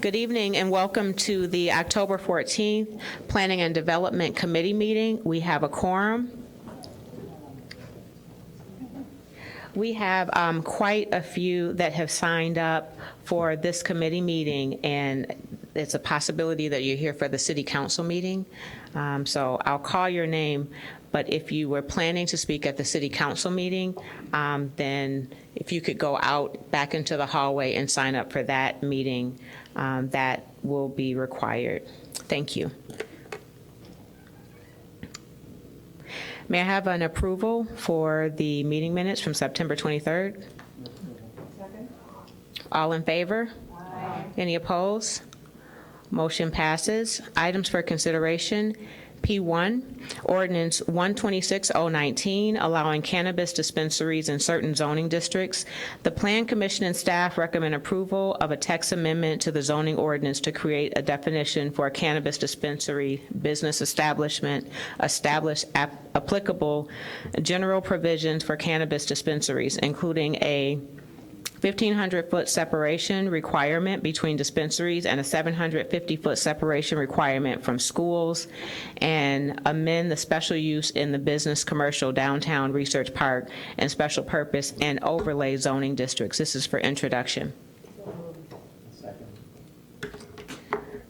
Good evening and welcome to the October 14th Planning and Development Committee meeting. We have a quorum. We have quite a few that have signed up for this committee meeting, and it's a possibility that you're here for the city council meeting. So I'll call your name, but if you were planning to speak at the city council meeting, then if you could go out back into the hallway and sign up for that meeting, that will be required. Thank you. May I have an approval for the meeting minutes from September 23rd? Second. All in favor? Aye. Any opposed? Motion passes. Items for consideration. P1, Ordinance 126-019, allowing cannabis dispensaries in certain zoning districts. The Plan Commission and staff recommend approval of a text amendment to the zoning ordinance to create a definition for a cannabis dispensary business establishment, establish applicable general provisions for cannabis dispensaries, including a 1,500-foot separation requirement between dispensaries and a 750-foot separation requirement from schools, and amend the special use in the business commercial downtown research park and special purpose and overlay zoning districts. This is for introduction.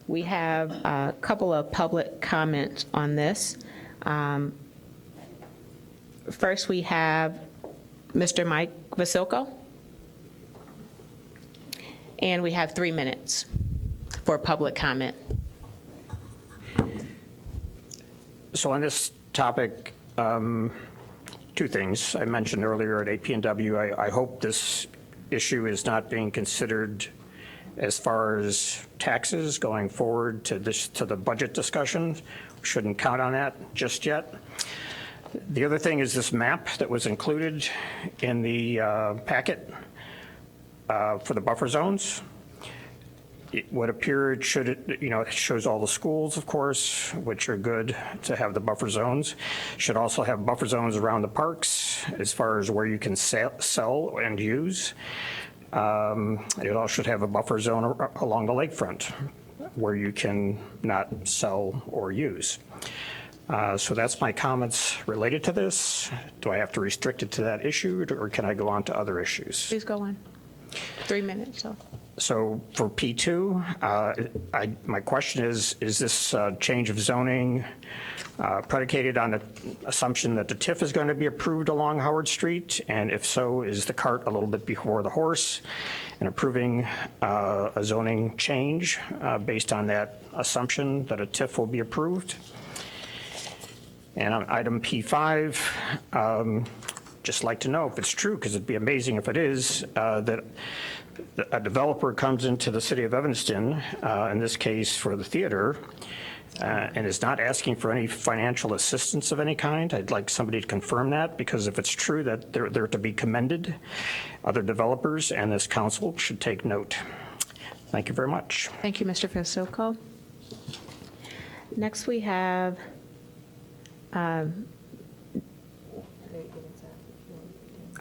We have a couple of public comments on this. First, we have Mr. Mike Vasilko. And we have 3 minutes for public comment. So on this topic, 2 things. I mentioned earlier at AP&W, I hope this issue is not being considered as far as taxes going forward to the budget discussion. We shouldn't count on that just yet. The other thing is this map that was included in the packet for the buffer zones. It would appear it should, it shows all the schools, of course, which are good to have the buffer zones. Should also have buffer zones around the parks as far as where you can sell and use. It also should have a buffer zone along the lakefront where you can not sell or use. So that's my comments related to this. Do I have to restrict it to that issue, or can I go on to other issues? Please go on. 3 minutes. So for P2, my question is this change of zoning predicated on the assumption that the TIF is going to be approved along Howard Street? And if so, is the cart a little bit before the horse in approving a zoning change based on that assumption that a TIF will be approved? And on item P5, just like to know if it's true, because it'd be amazing if it is, that a developer comes into the city of Evanston, in this case for the theater, and is not asking for any financial assistance of any kind. I'd like somebody to confirm that, because if it's true, that they're to be commended. Other developers and this council should take note. Thank you very much. Thank you, Mr. Vasilko. Next we have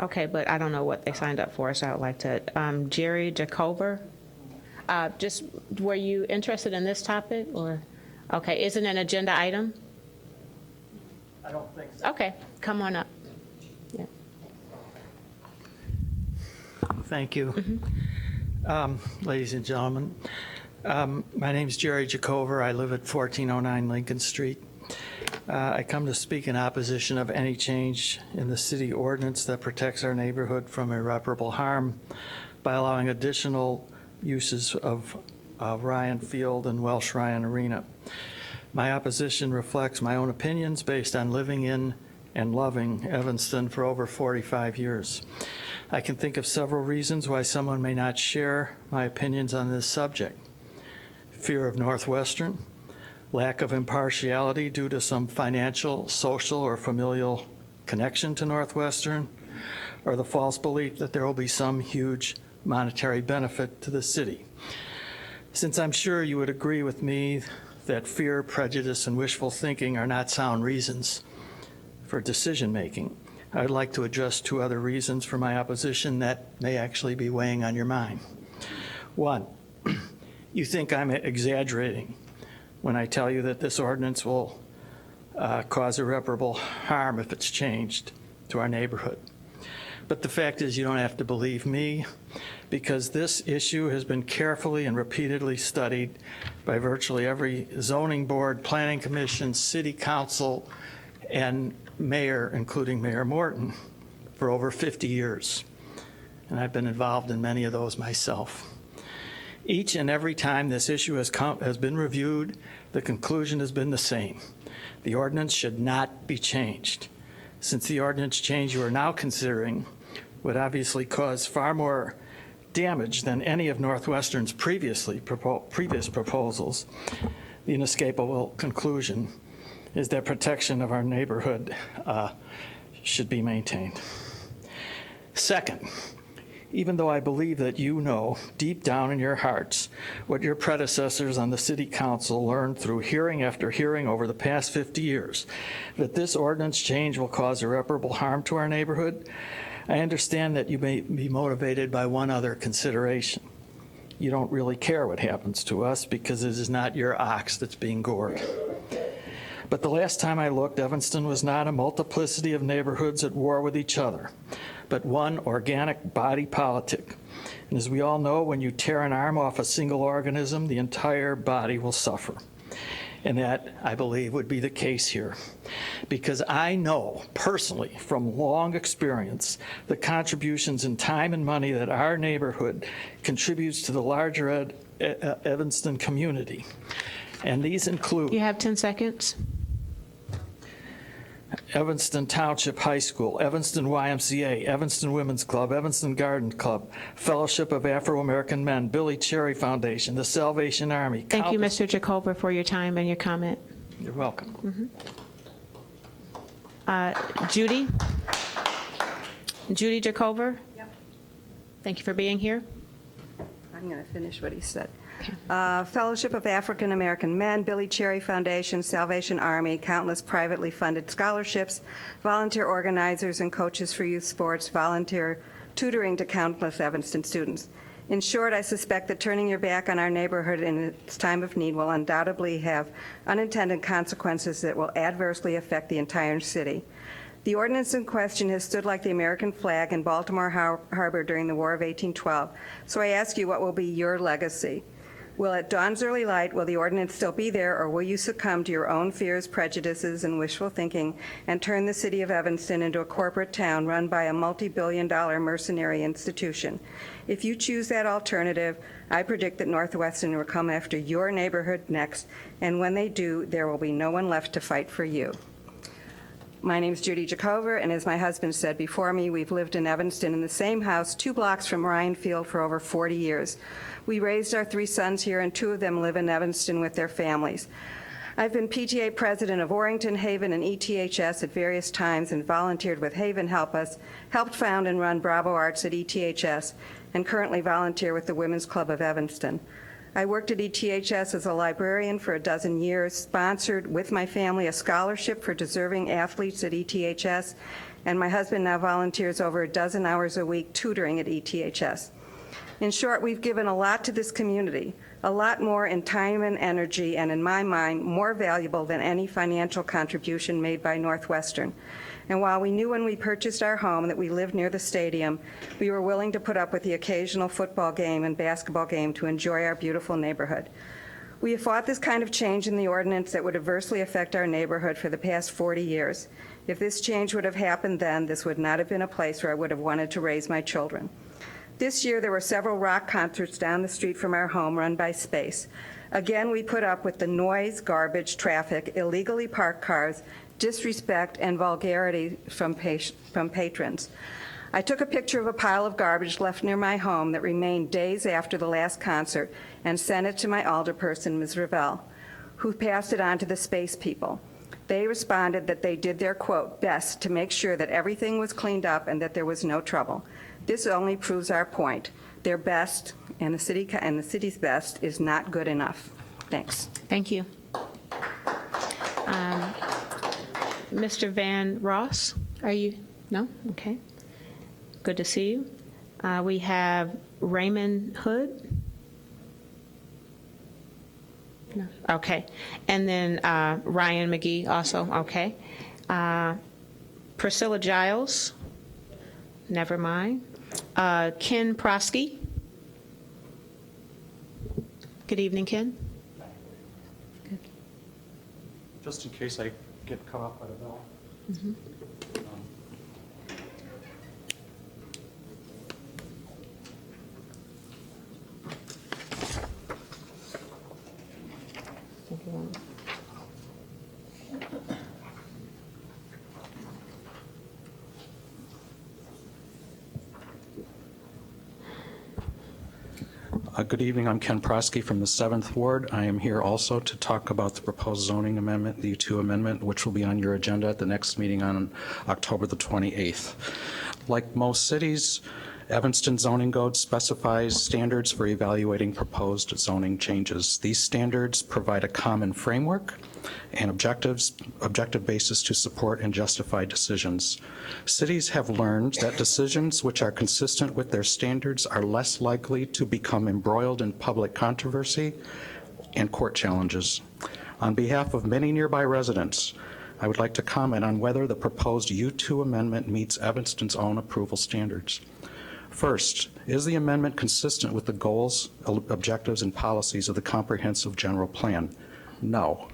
okay, but I don't know what they signed up for, so I would like to, Jerry Jacover. Just, were you interested in this topic, or? Okay, is it an agenda item? I don't think so. Okay, come on up. Yeah. Thank you. Ladies and gentlemen, my name is Jerry Jacover. I live at 1409 Lincoln Street. I come to speak in opposition of any change in the city ordinance that protects our neighborhood from irreparable harm by allowing additional uses of Ryan Field and Welsh Ryan Arena. My opposition reflects my own opinions based on living in and loving Evanston for over 45 years. I can think of several reasons why someone may not share my opinions on this subject. Fear of Northwestern, lack of impartiality due to some financial, social, or familial connection to Northwestern, or the false belief that there will be some huge monetary benefit to the city. Since I'm sure you would agree with me that fear, prejudice, and wishful thinking are not sound reasons for decision-making, I'd like to address 2 other reasons for my opposition that may actually be weighing on your mind. 1, you think I'm exaggerating when I tell you that this ordinance will cause irreparable harm if it's changed to our neighborhood. But the fact is, you don't have to believe me, because this issue has been carefully and repeatedly studied by virtually every zoning board, planning commission, city council, and mayor, including Mayor Morton, for over 50 years. And I've been involved in many of those myself. Each and every time this issue has been reviewed, the conclusion has been the same. The ordinance should not be changed. Since the ordinance change you are now considering would obviously cause far more damage than any of Northwestern's previous proposals, the inescapable conclusion is that protection of our neighborhood should be maintained. Second, even though I believe that you know deep down in your hearts what your predecessors on the city council learned through hearing after hearing over the past 50 years, that this ordinance change will cause irreparable harm to our neighborhood, I understand that you may be motivated by one other consideration. You don't really care what happens to us because it is not your ox that's being gored. But the last time I looked, Evanston was not a multiplicity of neighborhoods at war with each other, but one organic body politic. And as we all know, when you tear an arm off a single organism, the entire body will suffer. And that, I believe, would be the case here. Because I know personally from long experience the contributions in time and money that our neighborhood contributes to the larger Evanston community. And these include You have 10 seconds. Evanston Township High School, Evanston YMCA, Evanston Women's Club, Evanston Garden Club, Fellowship of Afro-American Men, Billy Cherry Foundation, the Salvation Army. Thank you, Mr. Jacoba, for your time and your comment. You're welcome. Judy? Judy Jacoba? Yep. Thank you for being here. I'm going to finish what he said. Fellowship of African American Men, Billy Cherry Foundation, Salvation Army, countless privately funded scholarships, volunteer organizers and coaches for youth sports, volunteer tutoring to countless Evanston students. In short, I suspect that turning your back on our neighborhood in its time of need will undoubtedly have unintended consequences that will adversely affect the entire city. The ordinance in question has stood like the American flag in Baltimore Harbor during the War of 1812. So I ask you, what will be your legacy? Will at dawn's early light, will the ordinance still be there, or will you succumb to your own fears, prejudices, and wishful thinking and turn the city of Evanston into a corporate town run by a multi-billion-dollar mercenary institution? If you choose that alternative, I predict that Northwestern will come after your neighborhood next, and when they do, there will be no one left to fight for you. My name is Judy Jacoba, and as my husband said before me, we've lived in Evanston in the same house 2 blocks from Ryan Field for over 40 years. We raised our 3 sons here, and 2 of them live in Evanston with their families. I've been PTA president of Orrington, Haven, and ETHS at various times and volunteered with Haven Help Us, helped found and run Bravo Arts at ETHS, and currently volunteer with the Women's Club of Evanston. I worked at ETHS as a librarian for a dozen years, sponsored with my family a scholarship for deserving athletes at ETHS, and my husband now volunteers over a dozen hours a week tutoring at ETHS. In short, we've given a lot to this community, a lot more in time and energy, and in my mind, more valuable than any financial contribution made by Northwestern. And while we knew when we purchased our home that we lived near the stadium, we were willing to put up with the occasional football game and basketball game to enjoy our beautiful neighborhood. We have fought this kind of change in the ordinance that would adversely affect our neighborhood for the past 40 years. If this change would have happened then, this would not have been a place where I would have wanted to raise my children. This year, there were several rock concerts down the street from our home run by Space. Again, we put up with the noise, garbage, traffic, illegally parked cars, disrespect, and vulgarity from patrons. I took a picture of a pile of garbage left near my home that remained days after the last concert and sent it to my alderperson, Ms. Revelle, who passed it on to the Space people. They responded that they did their, quote, best to make sure that everything was cleaned up and that there was no trouble. This only proves our point. Their best and the city's best is not good enough. Thanks. Thank you. Mr. Van Ross, are you? No? Okay. Good to see you. We have Raymond Hood. No? Okay. And then Ryan McGee also, okay. Priscilla Giles, never mind. Ken Prosky. Good evening, Ken. Just in case I get cut off by the bell. Good evening, I'm Ken Prosky from the 7th Ward. I am here also to talk about the proposed zoning amendment, the U2 amendment, which will be on your agenda at the next meeting on October the 28th. Like most cities, Evanston zoning code specifies standards for evaluating proposed zoning changes. These standards provide a common framework and objective basis to support and justify decisions. Cities have learned that decisions which are consistent with their standards are less likely to become embroiled in public controversy and court challenges. On behalf of many nearby residents, I would like to comment on whether the proposed U2 amendment meets Evanston's own approval standards. First, is the amendment consistent with the goals, objectives, and policies of the Comprehensive General Plan? No.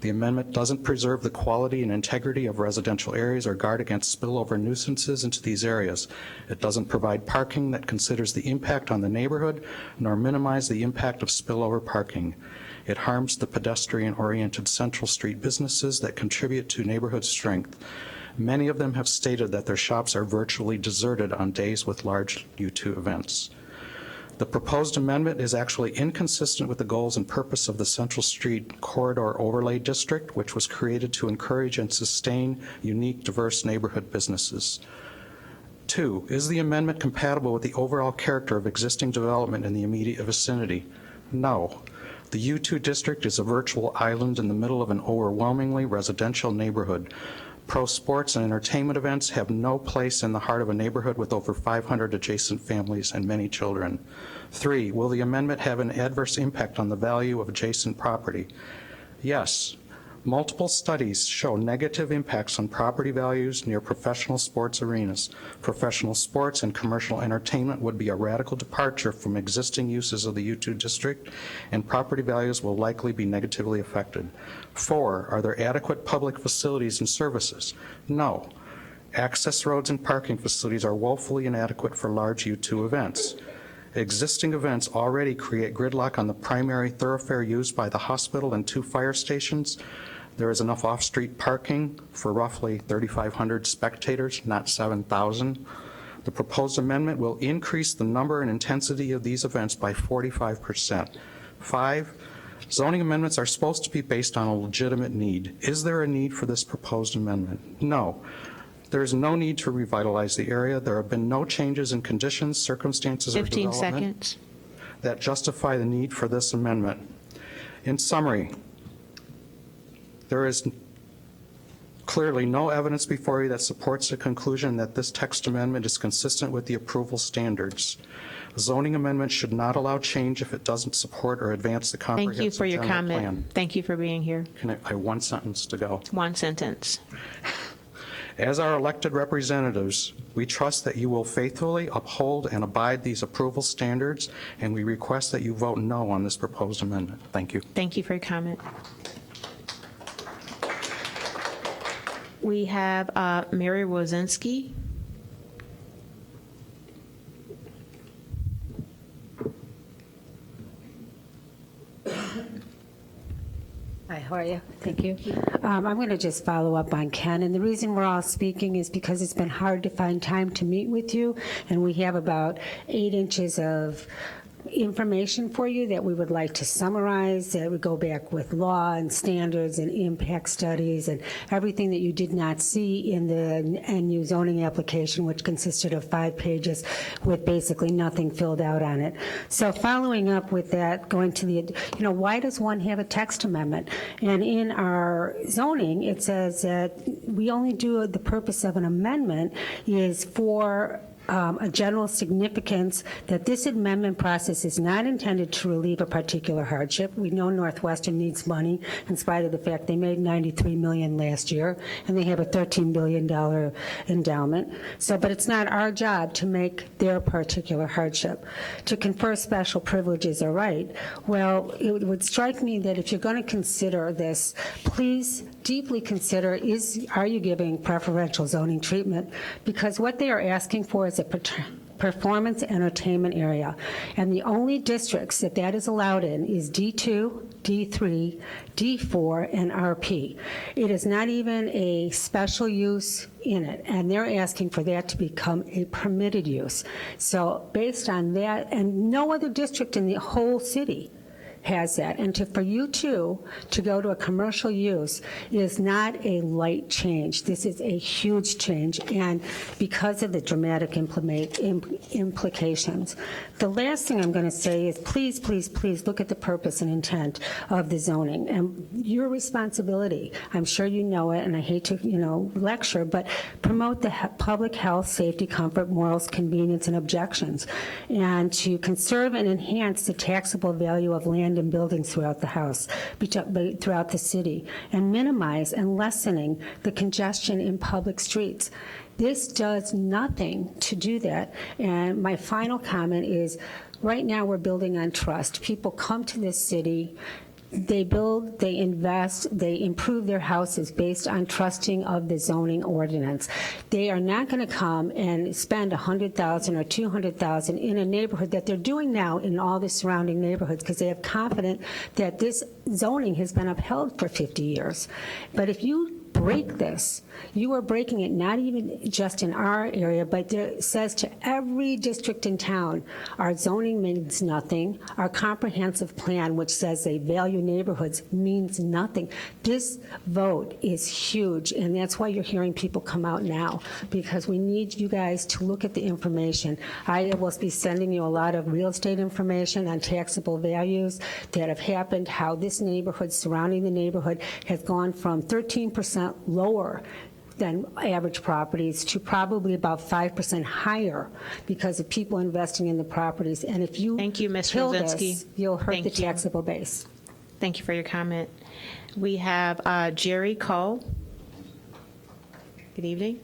The amendment doesn't preserve the quality and integrity of residential areas or guard against spillover nuisances into these areas. It doesn't provide parking that considers the impact on the neighborhood, nor minimize the impact of spillover parking. It harms the pedestrian-oriented Central Street businesses that contribute to neighborhood strength. Many of them have stated that their shops are virtually deserted on days with large U2 events. The proposed amendment is actually inconsistent with the goals and purpose of the Central Street Corridor Overlay District, which was created to encourage and sustain unique, diverse neighborhood businesses. 2, is the amendment compatible with the overall character of existing development in the immediate vicinity? No. The U2 district is a virtual island in the middle of an overwhelmingly residential neighborhood. Pro sports and entertainment events have no place in the heart of a neighborhood with over 500 adjacent families and many children. 3, will the amendment have an adverse impact on the value of adjacent property? Yes. Multiple studies show negative impacts on property values near professional sports arenas. Professional sports and commercial entertainment would be a radical departure from existing uses of the U2 district, and property values will likely be negatively affected. 4, are there adequate public facilities and services? No. Access roads and parking facilities are woefully inadequate for large U2 events. Existing events already create gridlock on the primary thoroughfare used by the hospital and 2 fire stations. There is enough off-street parking for roughly 3,500 spectators, not 7,000. The proposed amendment will increase the number and intensity of these events by 45%. 5, zoning amendments are supposed to be based on a legitimate need. Is there a need for this proposed amendment? No. There is no need to revitalize the area. There have been no changes in conditions, circumstances, or 15 development seconds. that justify the need for this amendment. In summary, there is clearly no evidence before you that supports the conclusion that this text amendment is consistent with the approval standards. A zoning amendment should not allow change if it doesn't support or advance the Thank you comprehensive for your general comment. plan. Thank you for being here. I have 1 sentence to go. 1 sentence. As our elected representatives, we trust that you will faithfully uphold and abide these approval standards, and we request that you vote no on this proposed amendment. Thank you. Thank you for your comment. We have Mary Wozinski. Hi, how are you? Thank you. I'm going to just follow up on Ken, and the reason we're all speaking is because it's been hard to find time to meet with you, and we have about 8 inches of information for you that we would like to summarize, that would go back with law and standards and impact studies and everything that you did not see in the NU zoning application, which consisted of 5 pages with basically nothing filled out on it. So following up with that, going to the, why does one have a text amendment? And in our zoning, it says that we only do the purpose of an amendment is for a general significance that this amendment process is not intended to relieve a particular hardship. We know Northwestern needs money in spite of the fact they made $93 million last year, and they have a $13 billion endowment. So, but it's not our job to make their particular hardship. To confer special privileges are right. Well, it would strike me that if you're going to consider this, please deeply consider, are you giving preferential zoning treatment? Because what they are asking for is a performance entertainment area. And the only districts that that is allowed in is D2, D3, D4, and RP. It is not even a special use in it, and they're asking for that to become a permitted use. So based on that, and no other district in the whole city has that. And for you two to go to a commercial use is not a light change. This is a huge change, and because of the dramatic implications. The last thing I'm going to say is please, please, please look at the purpose and intent of the zoning and your responsibility. I'm sure you know it, and I hate to, lecture, but promote the public health, safety, comfort, morals, convenience, and objections, and to conserve and enhance the taxable value of land and buildings throughout the house, throughout the city, and minimize and lessening the congestion in public streets. This does nothing to do that. And my final comment is, right now we're building on trust. People come to this city, they build, they invest, they improve their houses based on trusting of the zoning ordinance. They are not going to come and spend $100,000 or $200,000 in a neighborhood that they're doing now in all the surrounding neighborhoods because they have confidence that this zoning has been upheld for 50 years. But if you break this, you are breaking it not even just in our area, but it says to every district in town, our zoning means nothing. Our comprehensive plan, which says they value neighborhoods, means nothing. This vote is huge, and that's why you're hearing people come out now, because we need you guys to look at the information. I will be sending you a lot of real estate information on taxable values that have happened, how this neighborhood, surrounding the neighborhood, has gone from 13% lower than average properties to probably about 5% higher because of people investing in the properties. And if you Thank you, Ms. kill Rosinski. this, you'll hurt Thank the you. taxable base. Thank you for your comment. We have Jerry Cole. Good evening.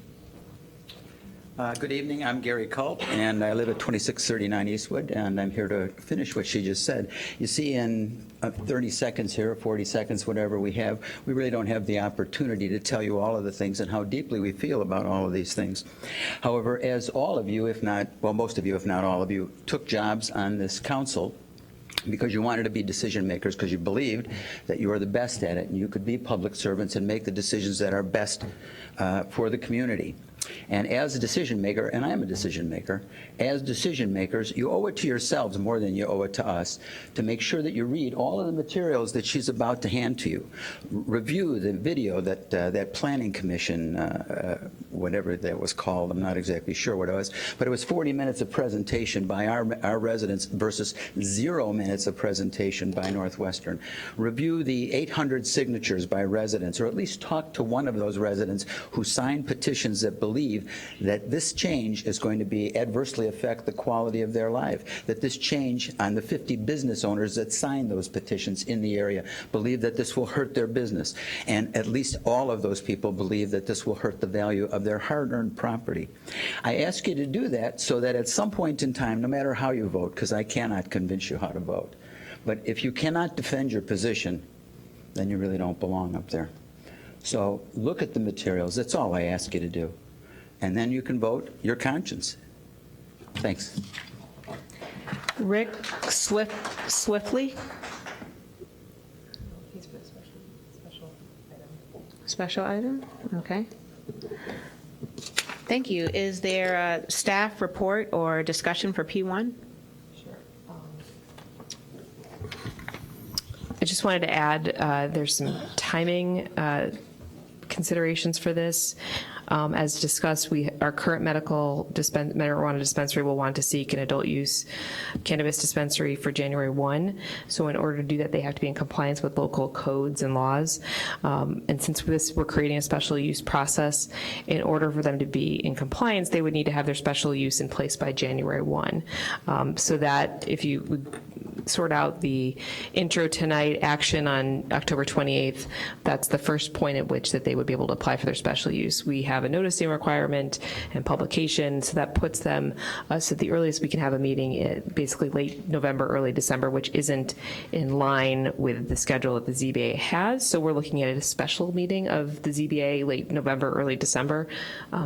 Good evening, I'm Gary Culp, and I live at 2639 Eastwood, and I'm here to finish what she just said. You see, in 30 seconds here, 40 seconds, whatever we have, we really don't have the opportunity to tell you all of the things and how deeply we feel about all of these things. However, as all of you, if not, well, most of you, if not all of you, took jobs on this council because you wanted to be decision makers, because you believed that you are the best at it, and you could be public servants and make the decisions that are best for the community. And as a decision maker, and I am a decision maker, as decision makers, you owe it to yourselves more than you owe it to us to make sure that you read all of the materials that she's about to hand to you. Review the video that that planning commission, whatever that was called, I'm not exactly sure what it was, but it was 40 minutes of presentation by our residents versus 0 minutes of presentation by Northwestern. Review the 800 signatures by residents, or at least talk to one of those residents who signed petitions that believe that this change is going to adversely affect the quality of their life, that this change on the 50 business owners that signed those petitions in the area believe that this will hurt their business, and at least all of those people believe that this will hurt the value of their hard-earned property. I ask you to do that so that at some point in time, no matter how you vote, because I cannot convince you how to vote, but if you cannot defend your position, then you really don't belong up there. So look at the materials. That's all I ask you to do. And then you can vote your conscience. Thanks. Rick Swiftly. Special item? Okay. Thank you. Is there a staff report or discussion for P1? I just wanted to add, there's some timing considerations for this. As discussed, our current marijuana dispensary will want to seek an adult use cannabis dispensary for January 1. So in order to do that, they have to be in compliance with local codes and laws. And since we're creating a special use process, in order for them to be in compliance, they would need to have their special use in place by January 1. So that if you would sort out the intro tonight action on October 28th, that's the first point at which that they would be able to apply for their special use. We have a noticing requirement and publication, so that puts them, so the earliest we can have a meeting basically late November, early December, which isn't in line with the schedule that the ZBA has. So we're looking at a special meeting of the ZBA late November, early December,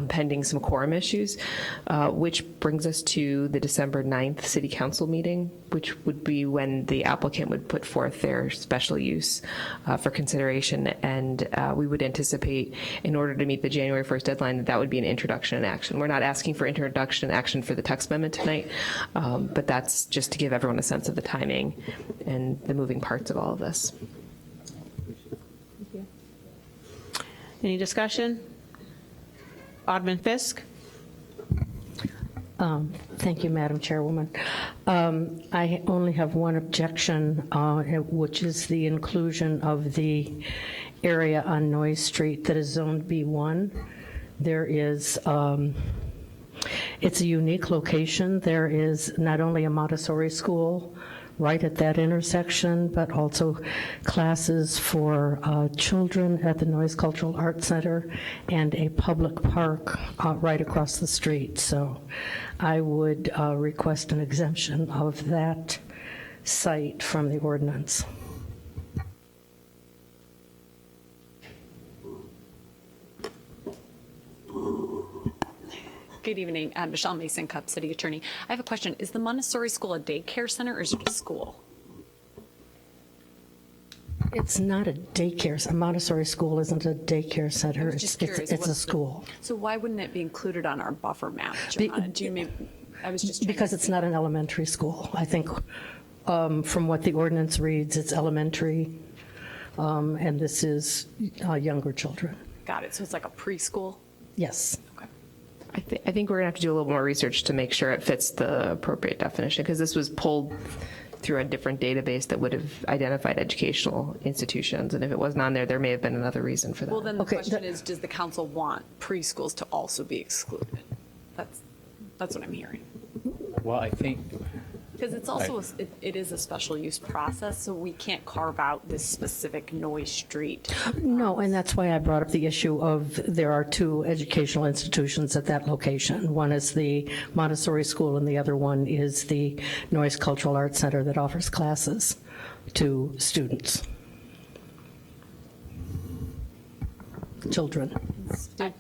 pending some quorum issues, which brings us to the December 9th City Council meeting, which would be when the applicant would put forth their special use for consideration. And we would anticipate, in order to meet the January 1st deadline, that would be an introduction and action. We're not asking for introduction and action for the text amendment tonight, but that's just to give everyone a sense of the timing and the moving parts of all of this. Any discussion? Alderman Fisk? Thank you, Madam Chairwoman. I only have one objection, which is the inclusion of the area on Noyes Street that is zoned B1. There is, it's a unique location. There is not only a Montessori school right at that intersection, but also classes for children at the Noyes Cultural Arts Center and a public park right across the street. So I would request an exemption of that site from the ordinance. Good evening, Michelle Mason, Cup City Attorney. I have a question. Is the Montessori School a daycare center or is it a school? It's not a daycare. A Montessori school isn't a daycare center. Just curious, It's a what's school. So why wouldn't it be included on our buffer map, Johanna? I was just trying Because to it's not an elementary school. I think from what the ordinance reads, it's elementary, and this is younger children. Got it. So it's like a preschool? Yes. Okay. I think we're gonna have to do a little more research to make sure it fits the appropriate definition, because this was pulled through a different database that would have identified educational institutions, and if it wasn't on there, there may have been another reason for that. Well, then the Okay, question is, does the council want preschools to also be excluded? That's what I'm hearing. Well, I think, Because it's also, it is a special use process, so we can't carve out this specific Noyes Street. No, and that's why I brought up the issue of there are two educational institutions at that location. One is the Montessori School, and the other one is the Noyes Cultural Arts Center that offers classes to students, children.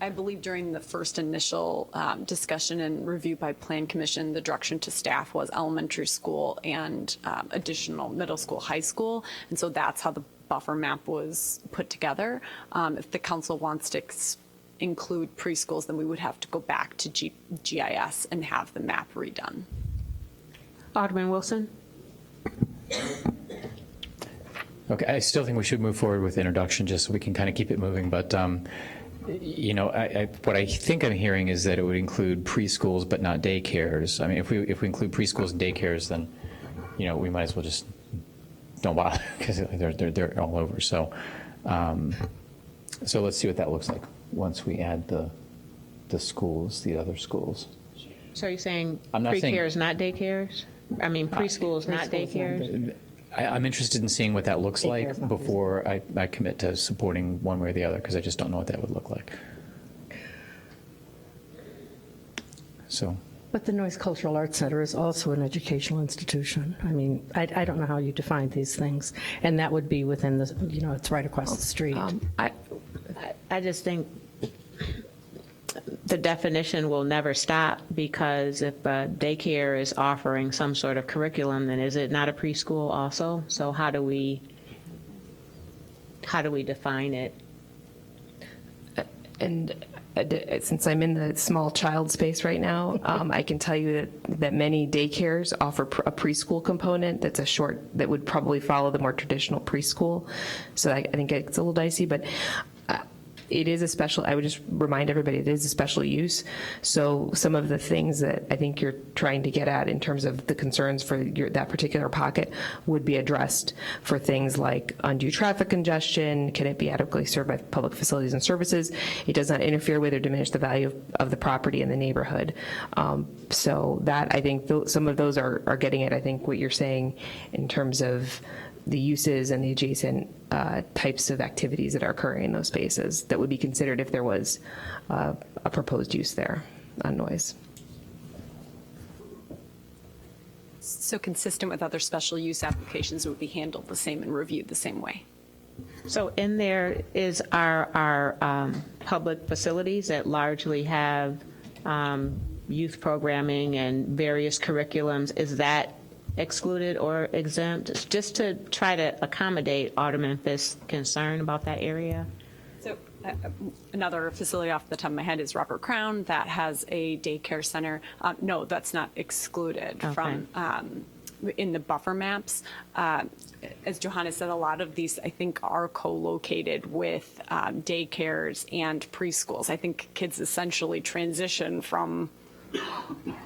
I believe during the first initial discussion and review by Plan Commission, the direction to staff was elementary school and additional middle school, high school. And so that's how the buffer map was put together. If the council wants to include preschools, then we would have to go back to GIS and have the map redone. Alderman Wilson? okay, I still think we should move forward with introduction just so we can kind of keep it moving. But, you know, what I think I'm hearing is that it would include preschools but not daycares. I mean, if we include preschools and daycares, then, you know, we might as well just don't bother because they're all over. So, so let's see what that looks like once we add the schools, the other schools. So are you saying I'm not saying- pre-cares, not daycares? I mean, preschools, not daycares? I'm interested in seeing what that looks like before I commit to supporting one way or the other, because I just don't know what that would look like. So, But the Noyes Cultural Arts Center is also an educational institution. I mean, I don't know how you define these things, and that would be within the, you know, it's right across the street. I just think the definition will never stop, because if a daycare is offering some sort of curriculum, then is it not a preschool also? So how do we define it? And since I'm in the small child space right now, I can tell you that many daycares offer a preschool component that's that would probably follow the more traditional preschool. So I think it's a little dicey, but it is a special, I would just remind everybody, it is a special use. So some of the things that I think you're trying to get at in terms of the concerns for that particular pocket would be addressed for things like undue traffic congestion. Can it be adequately served by public facilities and services? It does not interfere with or diminish the value of the property in the neighborhood. So that, I think some of those are getting at, I think, what you're saying in terms of the uses and the adjacent types of activities that are occurring in those spaces that would be considered if there was a proposed use there on noise. So consistent with other special use applications, it would be handled the same and reviewed the same way. So in there is our public facilities that largely have youth programming and various curriculums. Is that excluded or exempt? Just to try to accommodate Alderman Fisk's concern about that area. So another facility off the top of my head is Robert Crown that has a daycare center. No, that's not excluded from in the buffer maps. As Johanna said, a lot of these, I think, are co-located with daycares and preschools. I think kids essentially transition from,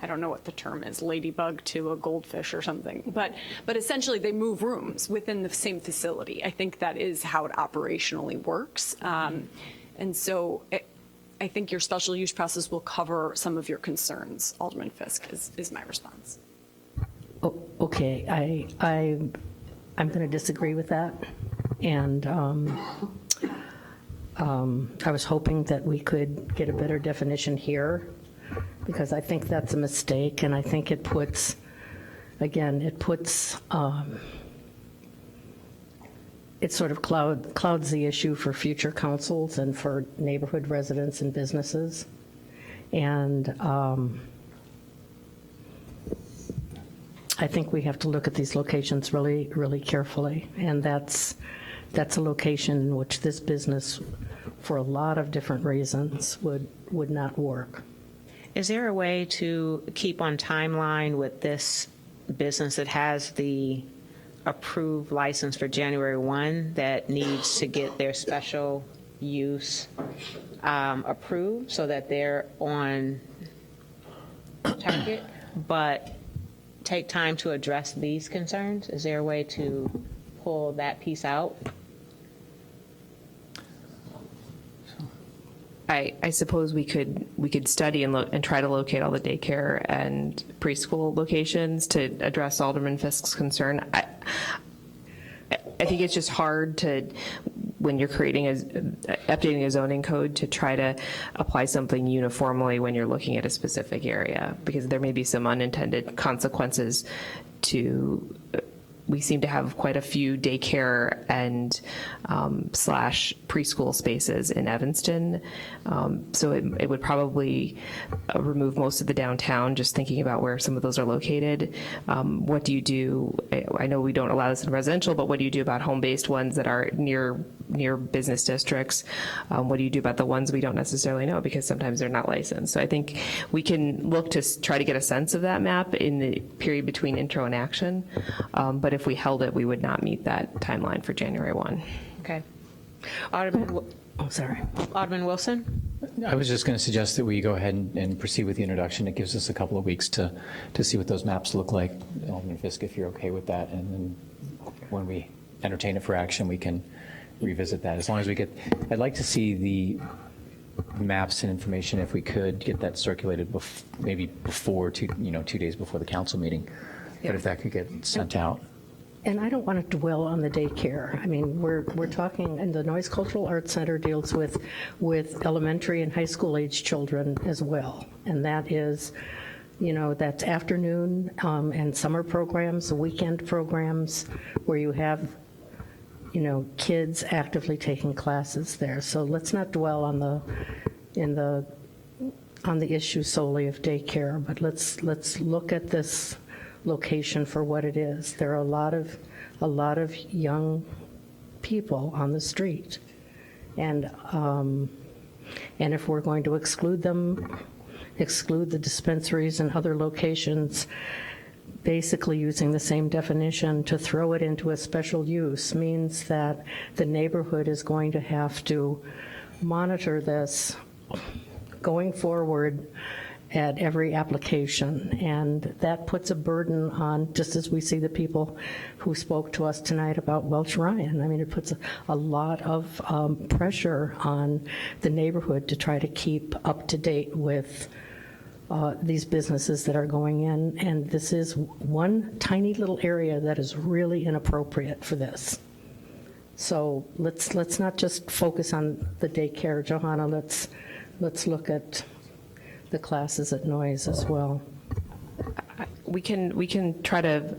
I don't know what the term is, ladybug to a goldfish or something, but essentially they move rooms within the same facility. I think that is how it operationally works. And so I think your special use process will cover some of your concerns, Alderman Fisk, is my response. Okay, I'm going to disagree with that. And I was hoping that we could get a better definition here, because I think that's a mistake, and I think it puts, again, it sort of clouds the issue for future councils and for neighborhood residents and businesses. And I think we have to look at these locations really, really carefully, and that's a location in which this business, for a lot of different reasons, would not work. Is there a way to keep on timeline with this business that has the approved license for January 1 that needs to get their special use approved so that they're on target, but take time to address these concerns? Is there a way to pull that piece out? I suppose we could study and try to locate all the daycare and preschool locations to address Alderman Fisk's concern. I think it's just hard to, when you're updating a zoning code, to try to apply something uniformly when you're looking at a specific area, because there may be some unintended consequences to. We seem to have quite a few daycare and slash preschool spaces in Evanston. So it would probably remove most of the downtown, just thinking about where some of those are located. What do you do? I know we don't allow this in residential, but what do you do about home-based ones that are near business districts? What do you do about the ones we don't necessarily know, because sometimes they're not licensed? So I think we can look to try to get a sense of that map in the period between intro and action. But if we held it, we would not meet that timeline for January 1. Okay. Alderman Wilson? I was just going to suggest that we go ahead and proceed with the introduction. It gives us a couple of weeks to see what those maps look like. Alderman Fisk, if you're okay with that, and then when we entertain it for action, we can revisit that. As long as we get, I'd like to see the maps and information, if we could get that circulated maybe before 2 days before the council meeting. But if that could get sent out. And I don't want to dwell on the daycare. I mean, we're talking, and the Noise Cultural Arts Center deals with elementary and high school age children as well. And that is, that's afternoon and summer programs, weekend programs, where you have, kids actively taking classes there. So let's not dwell on the issue solely of daycare, but let's look at this location for what it is. There are a lot of young people on the street, and if we're going to exclude the dispensaries and other locations, basically using the same definition to throw it into a special use means that the neighborhood is going to have to monitor this going forward at every application, and that puts a burden on, just as we see the people who spoke to us tonight about Welch Ryan. I mean, it puts a lot of pressure on the neighborhood to try to keep up to date with these businesses that are going in, and this is one tiny little area that is really inappropriate for this. So let's not just focus on the daycare, Johanna. Let's look at the classes at Noyes as well. We can try to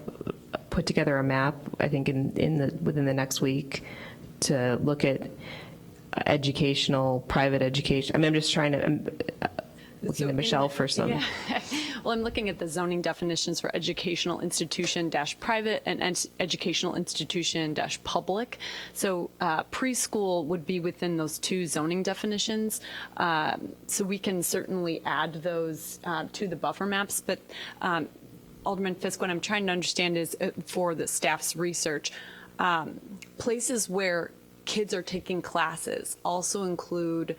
put together a map, I think, within the next week to look at private education. I mean, I'm just trying to, looking to Michelle for some. Yeah. Well, I'm looking at the zoning definitions for educational institution private and educational institution public. So preschool would be within those two zoning definitions. So we can certainly add those to the buffer maps. But Alderman Fisk, what I'm trying to understand is for the staff's research, places where kids are taking classes also include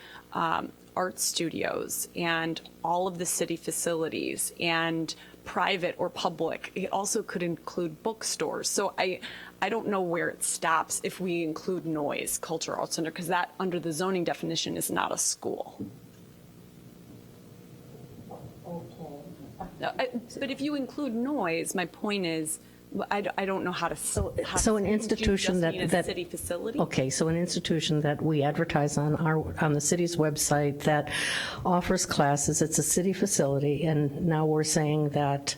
art studios and all of the city facilities and private or public. It also could include bookstores. So I don't know where it stops if we include Noyes Cultural Arts Center, because that under the zoning definition is not a school. Okay. But if you include Noyes, my point is, I don't know how to. So an institution that city facility. Okay, so an institution that we advertise on the city's website that offers classes. It's a city facility, and now we're saying that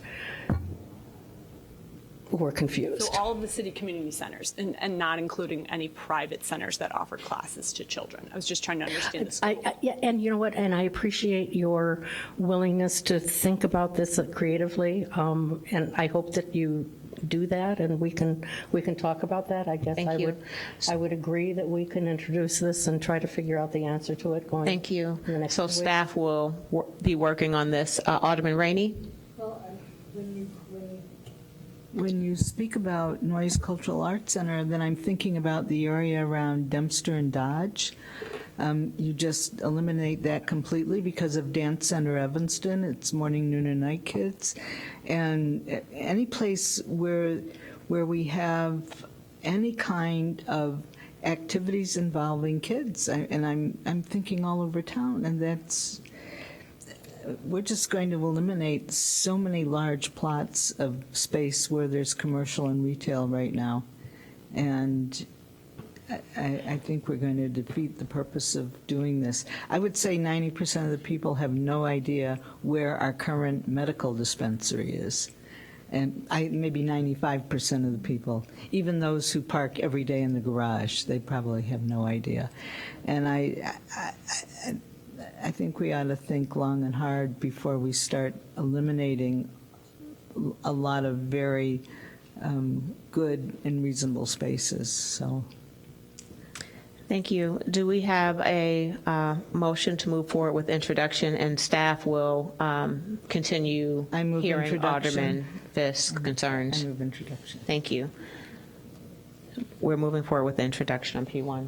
we're confused. So all of the city community centers, and not including any private centers that offer classes to children. I was just trying to understand the school. Yeah, and you know what? And I appreciate your willingness to think about this creatively, and I hope that you do that, and we can talk about that. I guess I would agree that we can introduce this and try to figure out the answer to it going. Thank you. in the next So week. staff will be working on this. Alderman Rainey? When you speak about Noyes Cultural Arts Center, then I'm thinking about the area around Dempster and Dodge. You just eliminate that completely because of Dance Center Evanston. It's morning, noon, and night kids. And any place where we have any kind of activities involving kids, and I'm thinking all over town, and we're just going to eliminate so many large plots of space where there's commercial and retail right now. And I think we're going to defeat the purpose of doing this. I would say 90% of the people have no idea where our current medical dispensary is. And maybe 95% of the people, even those who park every day in the garage, they probably have no idea. And I think we ought to think long and hard before we start eliminating a lot of very good and reasonable spaces. So. Thank you. Do we have a motion to move forward with introduction, and staff will continue hearing introduction. Alderman Fisk's concerns? I move introduction. Thank you. We're moving forward with the introduction on P1.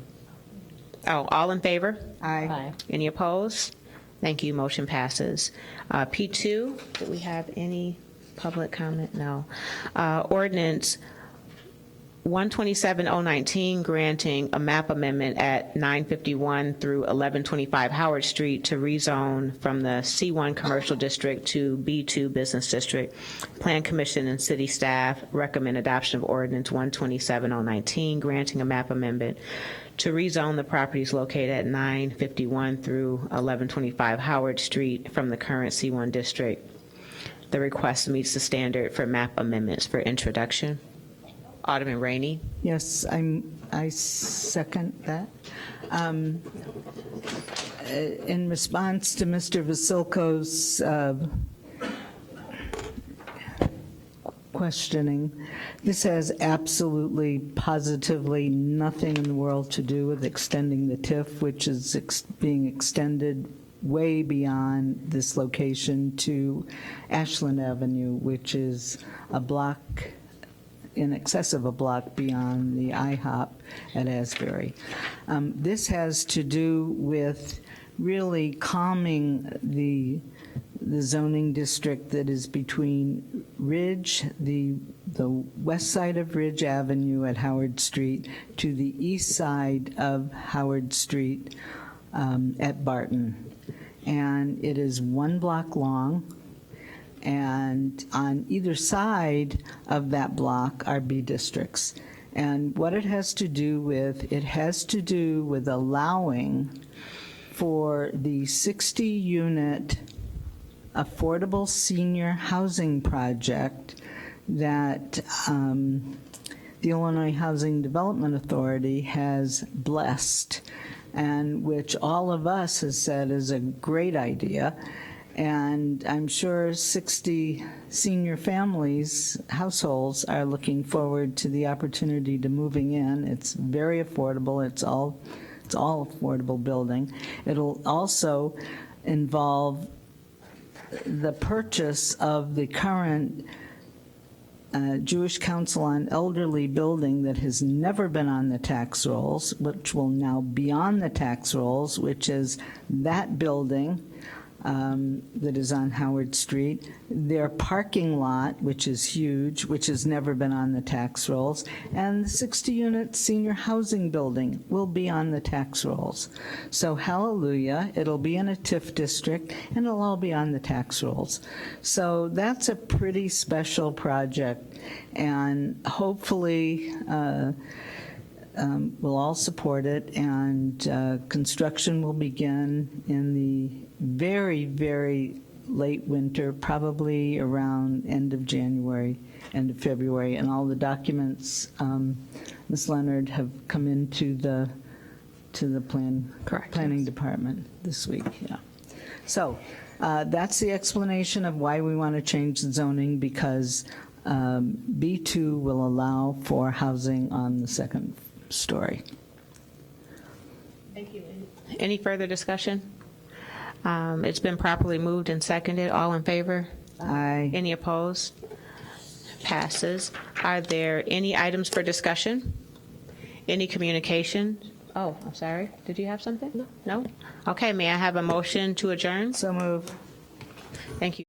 Oh, all in favor? Aye. Any opposed? Thank you. Motion passes. P2, do we have any public comment? No. Ordinance 127-019, granting a map amendment at 951 through 1125 Howard Street to rezone from the C1 Commercial District to B2 Business District. Plan Commission and city staff recommend adoption of ordinance 127-019, granting a map amendment to rezone the properties located at 951 through 1125 Howard Street from the current C1 district. The request meets the standard for map amendments for introduction. Alderman Rainey. Yes, I second that. In response to Mr. Vasilko's questioning, this has absolutely, positively nothing in the world to do with extending the TIF, which is being extended way beyond this location to Ashland Avenue, which is a block in excess of a block beyond the IHOP at Asbury. This has to do with really calming the zoning district that is between Ridge, the west side of Ridge Avenue at Howard Street, to the east side of Howard Street at Barton. And it is 1 block long, and on either side of that block are B districts. And what it has to do with allowing for the 60-unit affordable senior housing project that the Illinois Housing Development Authority has blessed, and which all of us has said is a great idea. And I'm sure 60 senior families, households, are looking forward to the opportunity to moving in. It's very affordable. It's all affordable building. It'll also involve the purchase of the current Jewish Council on Elderly building that has never been on the tax rolls, which will now be on the tax rolls, which is that building that is on Howard Street, their parking lot, which is huge, which has never been on the tax rolls, and the 60-unit senior housing building will be on the tax rolls. So hallelujah, it'll be in a TIF district, and it'll all be on the tax rolls. So that's a pretty special project, and hopefully we'll all support it, and construction will begin in the very, very late winter, probably around end of January, end of February, and all the documents, Ms. Leonard, have come into the planning department this week. Yeah. So that's the explanation of why we want to change the zoning, because B2 will allow for housing on the second story. Thank you. Any further discussion? It's been properly moved and seconded. All in favor? Aye. Any opposed? Passes. Are there any items for discussion? Any communication? Oh, I'm sorry. Did you have something? No. No? Okay, may I have a motion to adjourn? So move. Thank you.